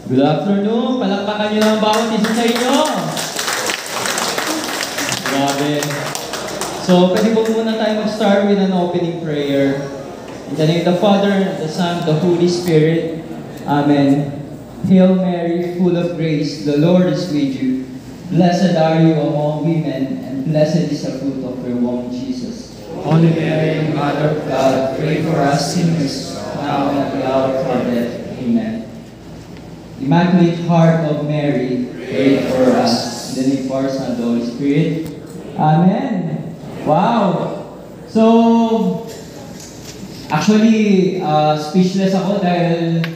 Good afternoon! Palakpakan nyo lang bawat isa sa inyo! Grabe. So, pwede po muna tayo mag-start with an opening prayer. In the name of the Father, and the Son, and the Holy Spirit. Amen. Hail Mary, full of grace, the Lord is with you. Blessed are you among women, and blessed is the fruit of your womb, Jesus. Holy Mary, Mother of God, pray for us sinners, now and at the hour of our death. Amen. Immaculate Heart of Mary, pray for us. In the name of our Son, and the Holy Spirit. Amen. Wow! So, actually, speechless ako dahil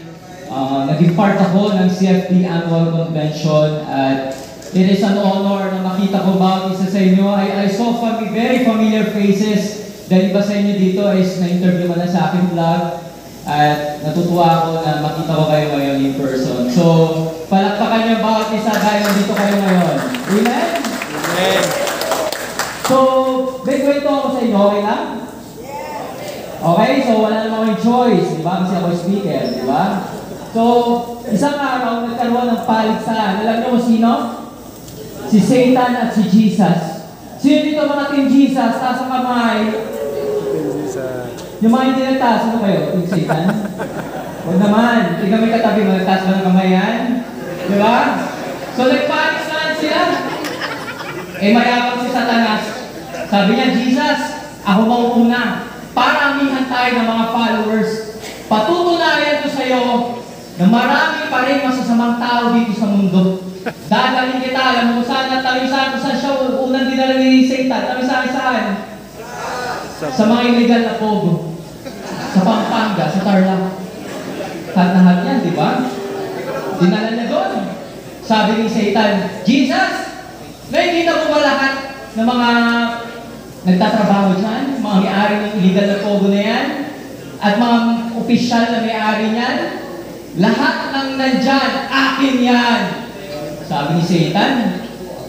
naging part ako ng CFD Annual Convention at it is an honor na makita ko bawat isa sa inyo. I saw very familiar faces dahil iba sa inyo dito is na-interview mo na sa aking vlog at natutuwa ako na makita ko kayo ngayon in person. So, palakpakan niyo bawat isa dahil nandito kayo ngayon. Amen? Amen. So, may kwento ako sa inyo, okay lang? Okay, so wala naman akong choice, di ba? Kasi ako speaker, di ba? So, isang araw, nagkaroon ng paligsahan. Alam niyo kung sino? Si Satan at si Jesus. Sino dito mga Team Jesus? Taas ang kamay. Yung mga hindi nagtaas, ano kayo? Team Satan? Huwag naman. Tingnan mo yung katabi mo, nagtaas ba ng kamay yan? Di ba? So, nagpaligsahan sila. Eh, mayabang si Satanas. Sabi niya, Jesus, ako mauuna. Paramihan tayo ng mga followers. Patutunayan ko sa iyo na marami pa rin masasamang tao dito sa mundo. Dadalhin kita, alam mo saan at tawisan ko saan siya unang dinala ni Satan. Tawisan saan? Sa mga illegal na pogo. Sa Pampanga, sa Tarlac. Hat-nahat yan, di ba? Dinala niya doon. Sabi ni Satan, Jesus, nakikita mo ba lahat ng mga nagtatrabaho dyan, mga may-ari ng illegal na pogo na yan, at mga opisyal na may-ari niyan? Lahat ng nandyan, akin yan! Sabi ni Satan.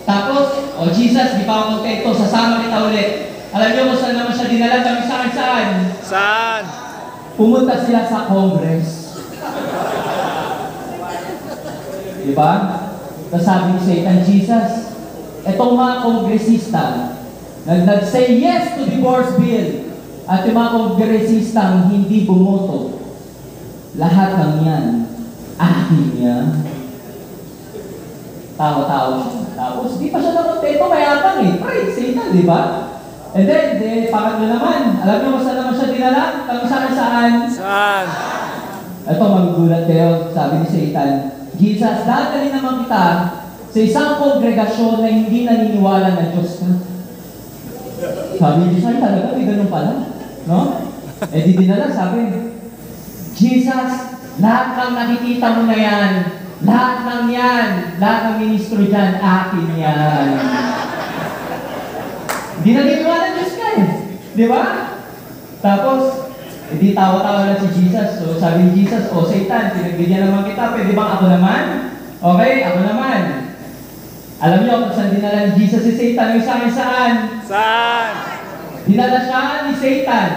Tapos, Jesus, di pa ako kontento, sasama kita ulit. Alam niyo kung saan naman siya dinala, kami saan? Saan? Pumunta sila sa Congress. Di ba? Tapos sabi ni Satan, Jesus, etong mga kongresista, nag-say yes to divorce bill, at yung mga kongresistang hindi bumoto, lahat ng yan, akin yan. Tawa-tawa siya. Tapos, di pa siya nakontento, mayabang eh. Right, Satan, di ba? And then, pangatlo naman, alam niyo kung saan naman siya dinala? Kung saan? Saan? Ito, magugulat kayo, sabi ni Satan, Jesus, dadali naman kita sa isang kongregasyon na hindi naniniwala na Diyos ka. Sabi ni Jesus, talaga, may ganun pala. No? Eh di dinala, sabi, Jesus, lahat ng nakikita mo na yan, lahat ng yan, lahat ng ministro dyan, akin yan. Hindi naniniwala na Diyos ka eh. Di ba? Tapos, hindi tawa-tawa na si Jesus. So sabi ni Jesus, Satan, pinagbigyan naman kita, pwede bang ako naman? Okay, ako naman. Alam niyo kung saan dinala ni Jesus si Satan? Yung saan? Saan? Dinala siya ni Satan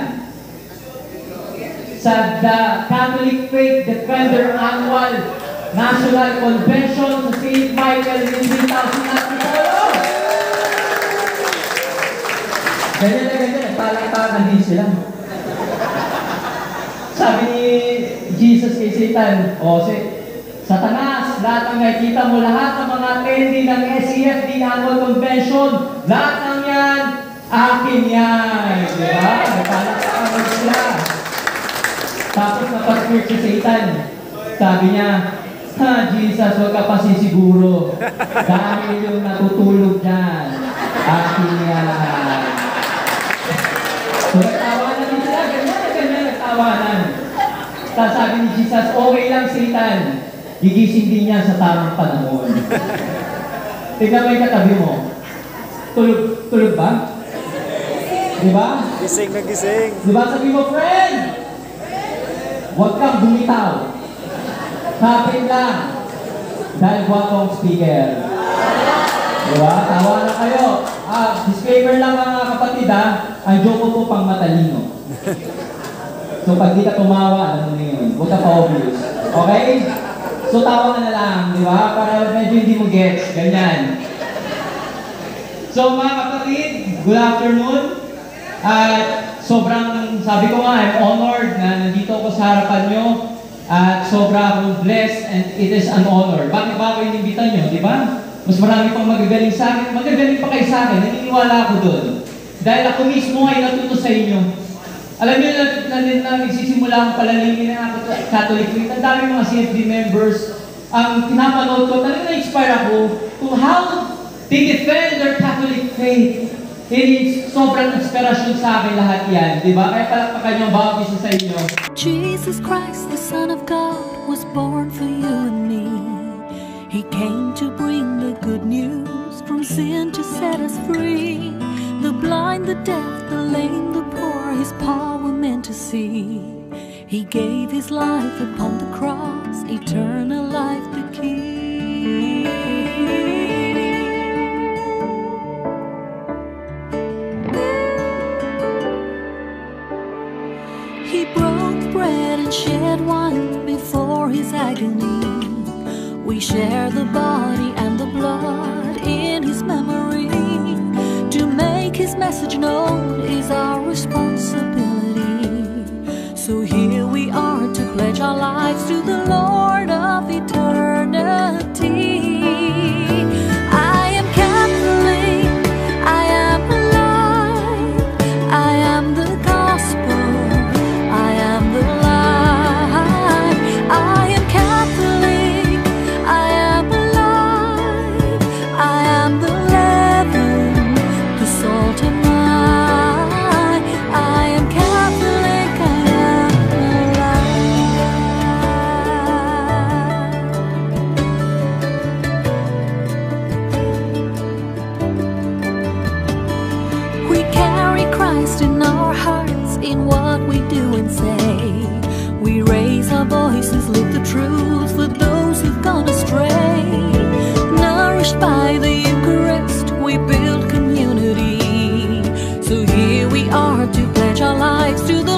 sa the Catholic Faith Defender Annual National Convention sa St. Michael in 2004. Ganyan na ganyan, nagpalang-palang din sila. Sabi ni Jesus kay Satan, Satanas, lahat ng nakikita mo, lahat ng mga attendee ng SCFD Annual Convention, lahat ng yan, akin yan. Diba? Nagpalang-palang sila. Tapos napag-squirt si Satan. Sabi niya, Jesus, huwag ka pa sisiguro. Dahil yung natutulog dyan, akin yan. So, nagtawanan din sila. Ganyan, nagtawanan. Tapos sabi ni Jesus, okay lang, Satan. Gigising din niya sa tamang panahon. Tignan mo yung katabi mo. Tulog ba? Diba? Gising na gising. Diba sabi mo, friend? Huwag kang bumitaw. Kapit lang. Dahil gwapong speaker. Diba? Tawa na kayo. Disclaimer lang mga kapatid ang joke ko po pang matalino. So pag di ka tumawa, alam mo na yun. Huwag ka pa obvious. Okay? So So tawa ka na lang, di ba? Para medyo hindi mo gets, ganyan. So mga kapatid, good afternoon. At sobrang, sabi ko nga, I'm honored na nandito ako sa harapan nyo. At sobra akong blessed and it is an honor. Bakit ba ako inimbitan nyo, di ba? Mas marami pang magagaling sa akin. Magagaling pa kayo sa akin. Naniniwala ako doon. Dahil ako mismo ay natuto sa inyo. Alam niyo na nagsisimula ang palalingin ng Catholic Faith. Ang dami mga CFD members. Ang pinapanood ko, talagang na-inspire ako kung how they defend their Catholic faith. Sobrang inspirasyon sa akin lahat yan. Diba? Kaya palakpakan niyo ang bawat isa sa inyo. Jesus Christ, the Son of God, was born for you and me. He came to bring the good news, from sin to set us free. The blind, the deaf, the lame, the poor, His power meant to see. He gave His life upon the cross, eternal life the key. He broke bread and shed wine before His agony. We share the body and the blood in His memory. To make His message known is our responsibility. So here we are to pledge our lives to the Lord of eternity. I am Catholic, I am alive, I am the gospel, I am the light. I am Catholic, I am alive, I am the leaven, the salt and light. I am Catholic, I am alive. We carry Christ in our hearts, in what we do and say. We raise our voices, live the truth for those who've gone astray. Nourished by the Eucharist, we build community. So here we are to pledge our lives to the